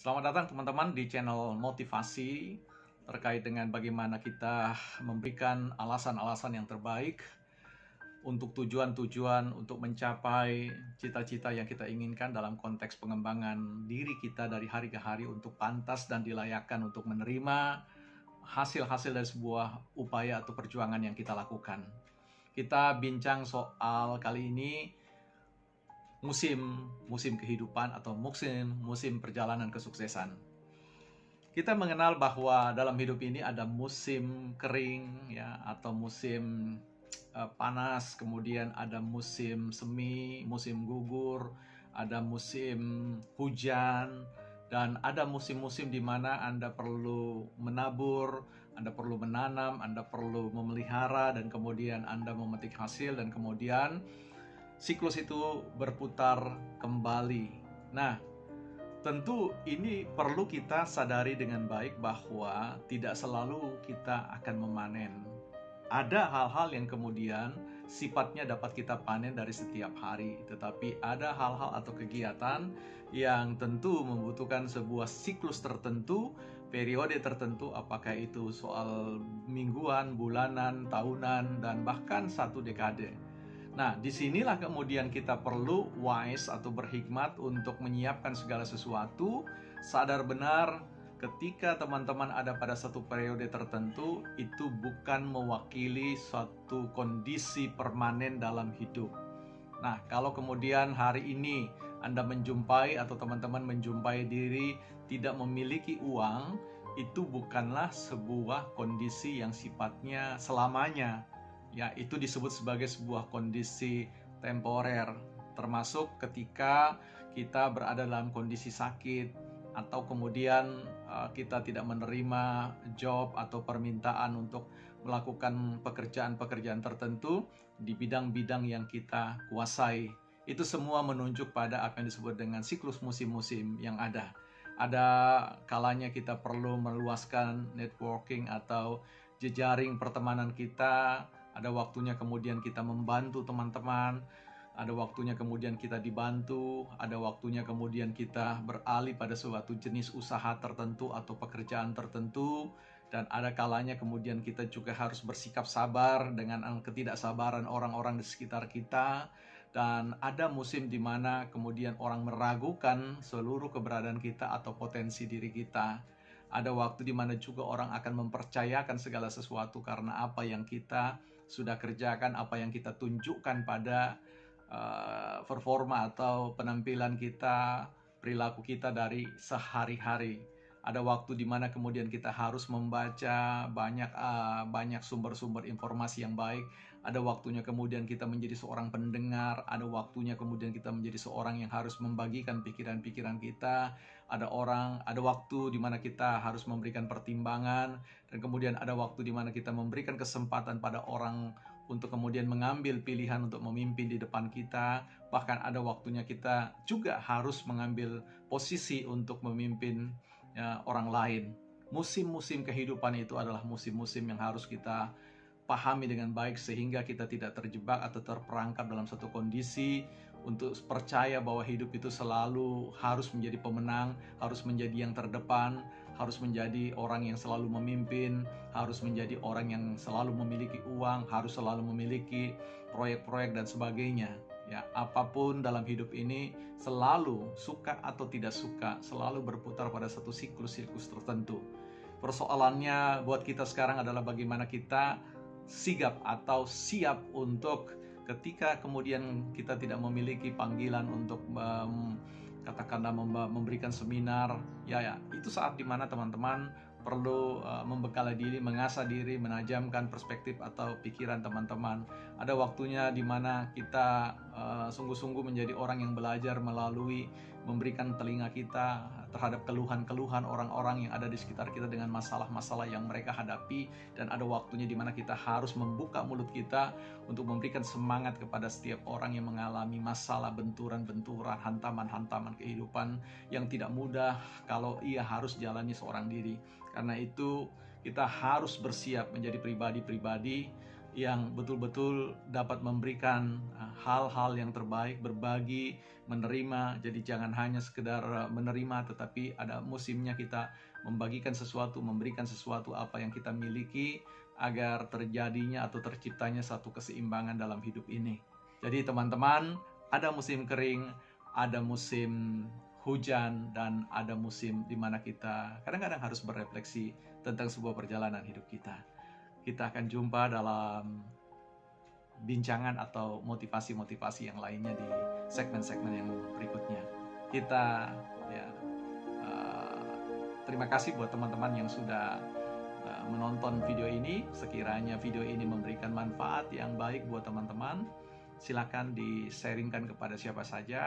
Selamat datang teman-teman di channel motivasi terkait dengan bagaimana kita memberikan alasan-alasan yang terbaik untuk tujuan-tujuan untuk mencapai cita-cita yang kita inginkan dalam konteks pengembangan diri kita dari hari ke hari untuk pantas dan dilayakkan untuk menerima hasil-hasil dari sebuah upaya atau perjuangan yang kita lakukan. Kita bincang soal kali ini musim kehidupan atau musim perjalanan kesuksesan. Kita mengenal bahwa dalam hidup ini ada musim kering ya atau musim panas, kemudian ada musim semi, musim gugur, ada musim hujan, dan ada musim-musim di mana Anda perlu menabur, Anda perlu menanam, Anda perlu memelihara, dan kemudian Anda memetik hasil, dan kemudian siklus itu berputar kembali. Nah, tentu ini perlu kita sadari dengan baik bahwa tidak selalu kita akan memanen. Ada hal-hal yang kemudian sifatnya dapat kita panen dari setiap hari, tetapi ada hal-hal atau kegiatan yang tentu membutuhkan sebuah siklus tertentu, periode tertentu, apakah itu soal mingguan, bulanan, tahunan, dan bahkan satu dekade. Nah, disinilah kemudian kita perlu wise atau berhikmat untuk menyiapkan segala sesuatu, sadar benar ketika teman-teman ada pada satu periode tertentu, itu bukan mewakili suatu kondisi permanen dalam hidup. Nah, kalau kemudian hari ini Anda menjumpai atau teman-teman menjumpai diri tidak memiliki uang, itu bukanlah sebuah kondisi yang sifatnya selamanya. Ya, itu disebut sebagai sebuah kondisi temporer, termasuk ketika kita berada dalam kondisi sakit atau kemudian kita tidak menerima job atau permintaan untuk melakukan pekerjaan-pekerjaan tertentu di bidang-bidang yang kita kuasai. Itu semua menunjuk pada apa yang disebut dengan siklus musim-musim yang ada. Ada kalanya kita perlu meluaskan networking atau jejaring pertemanan kita. Ada waktunya kemudian kita membantu teman-teman, ada waktunya kemudian kita dibantu, ada waktunya kemudian kita beralih pada suatu jenis usaha tertentu atau pekerjaan tertentu, dan ada kalanya kemudian kita juga harus bersikap sabar dengan ketidaksabaran orang-orang di sekitar kita, dan ada musim di mana kemudian orang meragukan seluruh keberadaan kita atau potensi diri kita. Ada waktu di mana juga orang akan mempercayakan segala sesuatu karena apa yang kita sudah kerjakan, apa yang kita tunjukkan pada performa atau penampilan kita, perilaku kita dari sehari-hari. Ada waktu di mana kemudian kita harus membaca banyak sumber-sumber informasi yang baik. Ada waktunya kemudian kita menjadi seorang pendengar. Ada waktunya kemudian kita menjadi seorang yang harus membagikan pikiran-pikiran kita. Ada waktu di mana kita harus memberikan pertimbangan, dan kemudian ada waktu di mana kita memberikan kesempatan pada orang untuk kemudian mengambil pilihan untuk memimpin di depan kita. Bahkan ada waktunya kita juga harus mengambil posisi untuk memimpin orang lain. Musim-musim kehidupan itu adalah musim-musim yang harus kita pahami dengan baik sehingga kita tidak terjebak atau terperangkap dalam satu kondisi untuk percaya bahwa hidup itu selalu harus menjadi pemenang, harus menjadi yang terdepan, harus menjadi orang yang selalu memimpin, harus menjadi orang yang selalu memiliki uang, harus selalu memiliki proyek-proyek dan sebagainya. Ya, apapun dalam hidup ini selalu suka atau tidak suka, selalu berputar pada satu siklus-siklus tertentu. Persoalannya buat kita sekarang adalah bagaimana kita sigap atau siap untuk ketika kemudian kita tidak memiliki panggilan untuk katakanlah memberikan seminar, ya itu saat dimana teman-teman perlu membekali diri, mengasah diri, menajamkan perspektif atau pikiran teman-teman. Ada waktunya dimana kita sungguh-sungguh menjadi orang yang belajar melalui memberikan telinga kita terhadap keluhan-keluhan orang-orang yang ada di sekitar kita dengan masalah-masalah yang mereka hadapi, dan ada waktunya di mana kita harus membuka mulut kita untuk memberikan semangat kepada setiap orang yang mengalami masalah, benturan-benturan, hantaman-hantaman kehidupan yang tidak mudah kalau ia harus jalani seorang diri. Karena itu kita harus bersiap menjadi pribadi-pribadi yang betul-betul dapat memberikan hal-hal yang terbaik, berbagi, menerima. Jadi jangan hanya sekedar menerima, tetapi ada musimnya kita membagikan sesuatu, memberikan sesuatu apa yang kita miliki, agar terjadinya atau terciptanya satu keseimbangan dalam hidup ini. Jadi teman-teman, ada musim kering, ada musim hujan, dan ada musim di mana kita kadang-kadang harus berefleksi tentang sebuah perjalanan hidup kita. Kita akan jumpa dalam bincangan atau motivasi-motivasi yang lainnya di segmen-segmen yang berikutnya. Kita terima kasih buat teman-teman yang sudah menonton video ini. Sekiranya video ini memberikan manfaat yang baik buat teman-teman, silakan di-sharingkan kepada siapa saja.